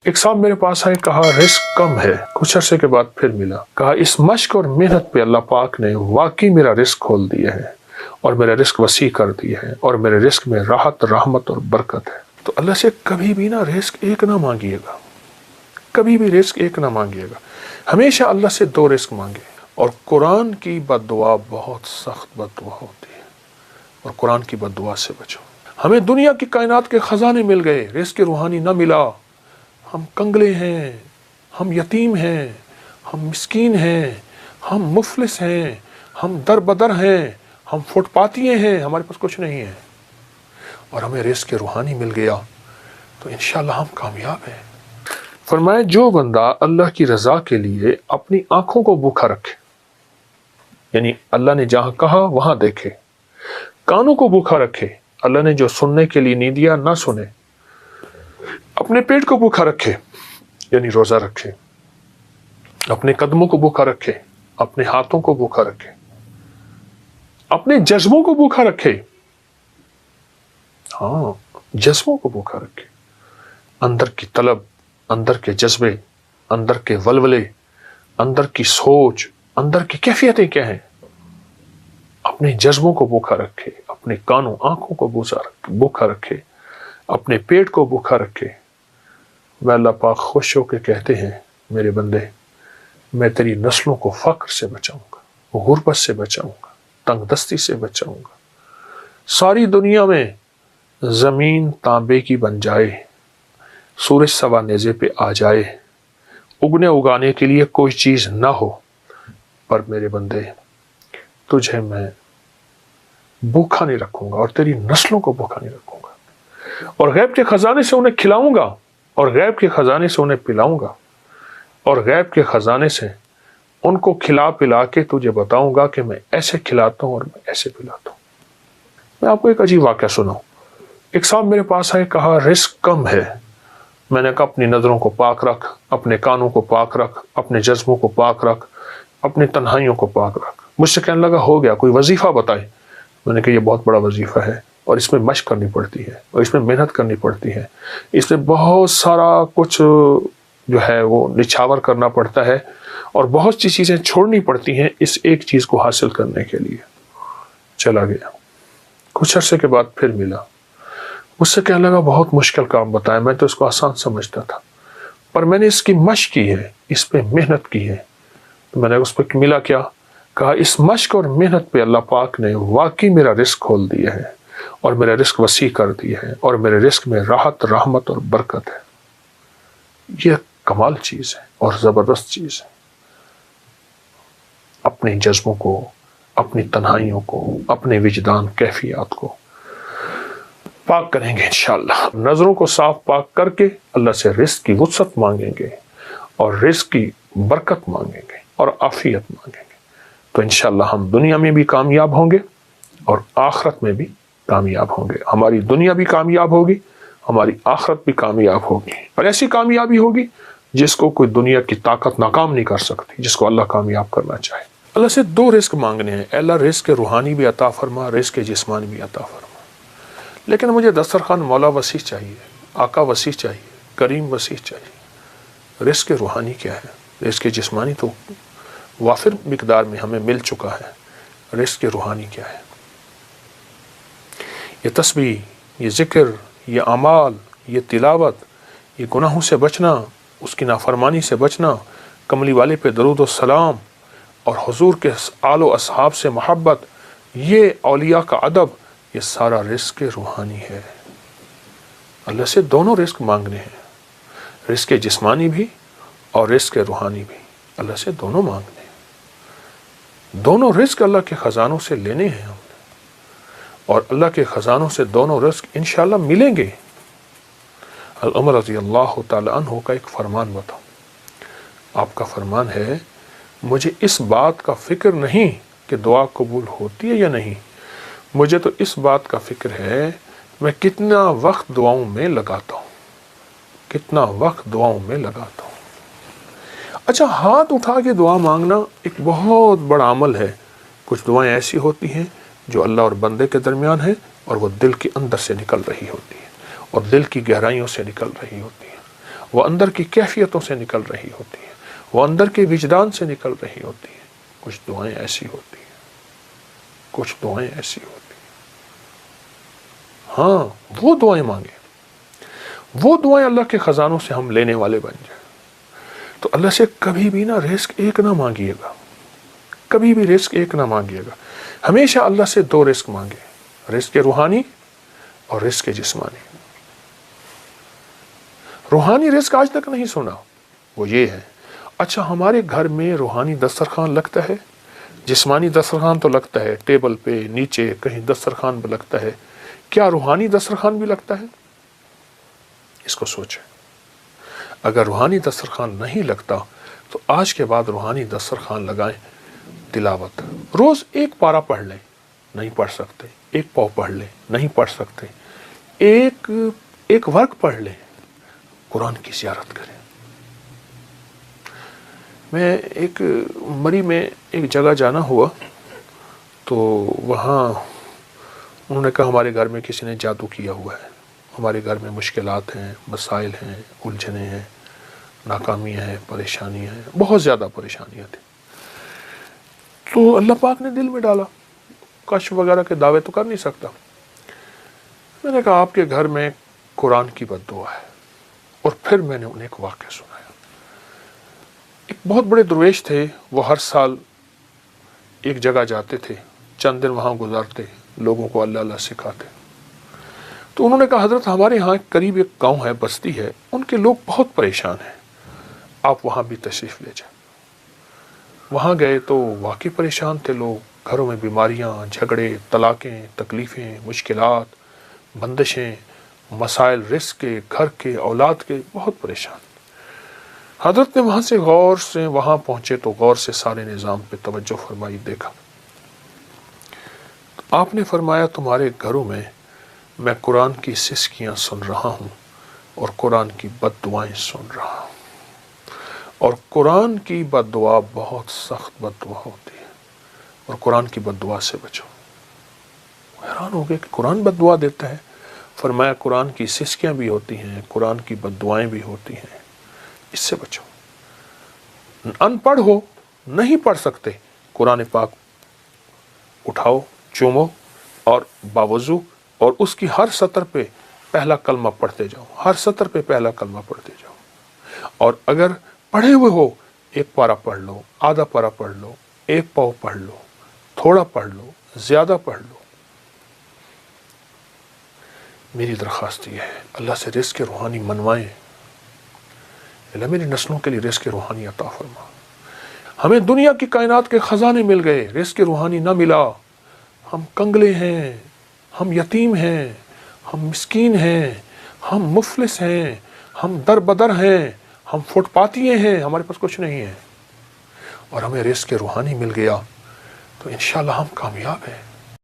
ایک صاحب میرے پاس آئے، کہا رزق کم ہے، کچھ عرصے کے بعد پھر ملا، کہا اس مشق اور محنت پہ اللہ پاک نے واقعی میرا رزق کھول دیا ہے اور میرا رزق وسیع کر دیا ہے اور میرے رزق میں راحت، رحمت اور برکت ہے۔ تو اللہ سے کبھی بھی نا رزق ایک نہ مانگیے گا، کبھی بھی رزق ایک نہ مانگیے گا، ہمیشہ اللہ سے دو رزق مانگے۔ اور قرآن کی بد دعا بہت سخت بد دعا ہوتی ہے، اور قرآن کی بد دعا سے بچو۔ ہمیں دنیا کی کائنات کے خزانے مل گئے، رزق روحانی نہ ملا، ہم کنگلے ہیں، ہم یتیم ہیں، ہم مسکین ہیں، ہم مفلس ہیں، ہم در بدر ہیں، ہم فٹ پاتیے ہیں، ہمارے پاس کچھ نہیں ہے، اور ہمیں رزق روحانی مل گیا تو انشاءاللہ ہم کامیاب ہیں۔ فرمائے جو بندہ اللہ کی رضا کے لیے اپنی آنکھوں کو بھوکا رکھے، یعنی اللہ نے جہاں کہا وہاں دیکھے، کانوں کو بھوکا رکھے، اللہ نے جو سننے کے لیے نہیں دیا نہ سنے، اپنے پیٹ کو بھوکا رکھے یعنی روزہ رکھے، اپنے قدموں کو بھوکا رکھے، اپنے ہاتھوں کو بھوکا رکھے، اپنے جذبوں کو بھوکا رکھے، ہاں جذبوں کو بھوکا رکھے، اندر کی طلب، اندر کے جذبے، اندر کے ولولے، اندر کی سوچ، اندر کی کیفیتیں کیا ہیں، اپنے جذبوں کو بھوکا رکھے، اپنے کانوں آنکھوں کو بھوکا رکھے، اپنے پیٹ کو بھوکا رکھے۔ وہ اللہ پاک خوش ہو کے کہتے ہیں میرے بندے میں تیری نسلوں کو فقر سے بچاؤں گا، غربت سے بچاؤں گا، تنگ دستی سے بچاؤں گا، ساری دنیا میں زمین تانبے کی بن جائے، سورج سوا نیزے پہ آ جائے، اگنے اگانے کے لیے کوئی چیز نہ ہو، پر میرے بندے تجھے میں بھوکا نہیں رکھوں گا اور تیری نسلوں کو بھوکا نہیں رکھوں گا، اور غیب کے خزانے سے انہیں کھلاؤں گا، اور غیب کے خزانے سے انہیں پلاؤں گا، اور غیب کے خزانے سے ان کو کھلا پلا کے تجھے بتاؤں گا کہ میں ایسے کھلاتا ہوں اور میں ایسے پلاتا ہوں۔ میں آپ کو ایک عجیب واقعہ سناؤں۔ ایک صاحب میرے پاس آئے، کہا رزق کم ہے، میں نے کہا اپنی نظروں کو پاک رکھ، اپنے کانوں کو پاک رکھ، اپنے جذبوں کو پاک رکھ، اپنی تنہائیوں کو پاک رکھ۔ مجھ سے کہنے لگا ہو گیا، کوئی وظیفہ بتائے۔ میں نے کہا یہ بہت بڑا وظیفہ ہے، اور اس میں مشق کرنی پڑتی ہے، اور اس میں محنت کرنی پڑتی ہے، اس میں بہت سارا کچھ جو ہے وہ نچھاور کرنا پڑتا ہے، اور بہت سی چیزیں چھوڑنی پڑتی ہیں اس ایک چیز کو حاصل کرنے کے لیے۔ چلا گیا، کچھ عرصے کے بعد پھر ملا، مجھ سے کہنے لگا بہت مشکل کام بتایا، میں تو اس کو آسان سمجھتا تھا، پر میں نے اس کی مشق کی ہے، اس پہ محنت کی ہے۔ تو میں نے اس پہ ملا کیا؟ کہا اس مشق اور محنت پہ اللہ پاک نے واقعی میرا رزق کھول دیا ہے اور میرا رزق وسیع کر دیا ہے اور میرے رزق میں راحت، رحمت اور برکت ہے۔ یہ کمال چیز ہے اور زبردست چیز ہے۔ اپنے جذبوں کو، اپنی تنہائیوں کو، اپنے وجدان کیفیات کو پاک کریں گے انشاءاللہ، نظروں کو صاف پاک کر کے اللہ سے رزق کی وسعت مانگیں گے اور رزق کی برکت مانگیں گے اور عافیت مانگیں گے، تو انشاءاللہ ہم دنیا میں بھی کامیاب ہوں گے اور آخرت میں بھی کامیاب ہوں گے۔ ہماری دنیا بھی کامیاب ہوگی، ہماری آخرت بھی کامیاب ہوگی، اور ایسی کامیابی ہوگی جس کو کوئی دنیا کی طاقت ناکام نہیں کر سکتی، جس کو اللہ کامیاب کرنا چاہے۔ اللہ سے دو رزق مانگنے ہیں، اے اللہ رزق روحانی بھی عطا فرما، رزق جسمانی بھی عطا فرما، لیکن مجھے دسترخوان مولا وسیع چاہیے، آقا وسیع چاہیے، کریم وسیع چاہیے۔ رزق روحانی کیا ہے؟ رزق جسمانی تو وافر مقدار میں ہمیں مل چکا ہے، رزق روحانی کیا ہے؟ یہ تسبیح، یہ ذکر، یہ اعمال، یہ تلاوت، یہ گناہوں سے بچنا، اس کی نافرمانی سے بچنا، کملی والے پہ درود و سلام، اور حضور کے آل و اصحاب سے محبت، یہ اولیاء کا ادب، یہ سارا رزق روحانی ہے۔ اللہ سے دونوں رزق مانگنے ہیں، رزق جسمانی بھی اور رزق روحانی بھی، اللہ سے دونوں مانگنے ہیں۔ دونوں رزق اللہ کے خزانوں سے لینے ہیں ہم نے، اور اللہ کے خزانوں سے دونوں رزق انشاءاللہ ملیں گے۔ عمر رضی اللہ تعالی عنہ کا ایک فرمان بتاؤں۔ آپ کا فرمان ہے مجھے اس بات کا فکر نہیں کہ دعا قبول ہوتی ہے یا نہیں، مجھے تو اس بات کا فکر ہے میں کتنا وقت دعاؤں میں لگاتا ہوں، کتنا وقت دعاؤں میں لگاتا ہوں۔ اچھا، ہاتھ اٹھا کے دعا مانگنا ایک بہت بڑا عمل ہے۔ کچھ دعائیں ایسی ہوتی ہیں جو اللہ اور بندے کے درمیان ہیں، اور وہ دل کے اندر سے نکل رہی ہوتی ہیں اور دل کی گہرائیوں سے نکل رہی ہوتی ہیں، وہ اندر کی کیفیتوں سے نکل رہی ہوتی ہیں، وہ اندر کے وجدان سے نکل رہی ہوتی ہیں۔ کچھ دعائیں ایسی ہوتی ہیں، کچھ دعائیں ایسی ہوتی ہیں، ہاں وہ دعائیں مانگیں، وہ دعائیں اللہ کے خزانوں سے ہم لینے والے بن جائیں۔ تو اللہ سے کبھی بھی نہ رزق ایک نہ مانگیے گا، کبھی بھی رزق ایک نہ مانگیے گا، ہمیشہ اللہ سے دو رزق مانگے، رزق روحانی اور رزق جسمانی۔ روحانی رزق آج تک نہیں سنا، وہ یہ ہے، اچھا ہمارے گھر میں روحانی دسترخوان لگتا ہے، جسمانی دسترخوان تو لگتا ہے، ٹیبل پہ نیچے کہیں دسترخوان پہ لگتا ہے، کیا روحانی دسترخوان بھی لگتا ہے؟ اس کو سوچیں۔ اگر روحانی دسترخوان نہیں لگتا تو آج کے بعد روحانی دسترخوان لگائیں۔ تلاوت روز ایک پارہ پڑھ لیں، نہیں پڑھ سکتے ایک پاؤ پڑھ لیں، نہیں پڑھ سکتے ایک ورق پڑھ لیں، قرآن کی زیارت کریں۔ میں ایک مری میں ایک جگہ جانا ہوا تو وہاں انہوں نے کہا ہمارے گھر میں کسی نے جادو کیا ہوا ہے، ہمارے گھر میں مشکلات ہیں، مسائل ہیں، الجھنیں ہیں، ناکامیاں ہیں، پریشانیاں ہیں، بہت زیادہ پریشانیاں تھیں۔ تو اللہ پاک نے دل میں ڈالا، کشف وغیرہ کے دعوے تو کر نہیں سکتا۔ میں نے کہا آپ کے گھر میں قرآن کی بد دعا ہے، اور پھر میں نے انہیں ایک واقعہ سنایا۔ ایک بہت بڑے درویش تھے، وہ ہر سال ایک جگہ جاتے تھے، چند دن وہاں گزارتے، لوگوں کو اللہ اللہ سکھاتے۔ تو انہوں نے کہا حضرت ہمارے ہاں قریب ایک گاؤں ہے، بستی ہے، ان کے لوگ بہت پریشان ہیں، آپ وہاں بھی تشریف لے جائیں۔ وہاں گئے تو واقعی پریشان تھے لوگ، گھروں میں بیماریاں، جھگڑے، طلاقیں، تکلیفیں، مشکلات، بندشیں، مسائل رزق کے، گھر کے، اولاد کے، بہت پریشان۔ حضرت نے وہاں پہنچے تو غور سے سارے نظام پہ توجہ فرمائی، دیکھا تو آپ نے فرمایا تمہارے گھروں میں قرآن کی سسکیاں سن رہا ہوں اور قرآن کی بد دعائیں سن رہا ہوں، اور قرآن کی بد دعا بہت سخت بد دعا ہوتی ہے، اور قرآن کی بد دعا سے بچو۔ حیران ہو گئے کہ قرآن بد دعا دیتا ہے؟ فرمایا قرآن کی سسکیاں بھی ہوتی ہیں، قرآن کی بد دعائیں بھی ہوتی ہیں، اس سے بچو۔ ان پڑھ ہو، نہیں پڑھ سکتے، قرآن پاک اٹھاؤ، چومو، اور باوضو اور اس کی ہر سطر پہ پہلا کلمہ پڑھتے جاؤ، ہر سطر پہ پہلا کلمہ پڑھتے جاؤ۔ اور اگر پڑھے ہوئے ہو، ایک پارہ پڑھ لو، آدھا پارہ پڑھ لو، ایک پاؤ پڑھ لو، تھوڑا پڑھ لو، زیادہ پڑھ لو۔ میری درخواست یہ ہے، اللہ سے رزق روحانی منوائیں، اللہ میری نسلوں کے لیے رزق روحانی عطا فرما۔ ہمیں دنیا کی کائنات کے خزانے مل گئے، رزق روحانی نہ ملا، ہم کنگلے ہیں، ہم یتیم ہیں، ہم مسکین ہیں، ہم مفلس ہیں، ہم در بدر ہیں، ہم فٹ پاتیے ہیں، ہمارے پاس کچھ نہیں ہے، اور ہمیں رزق روحانی مل گیا تو انشاءاللہ ہم کامیاب ہیں۔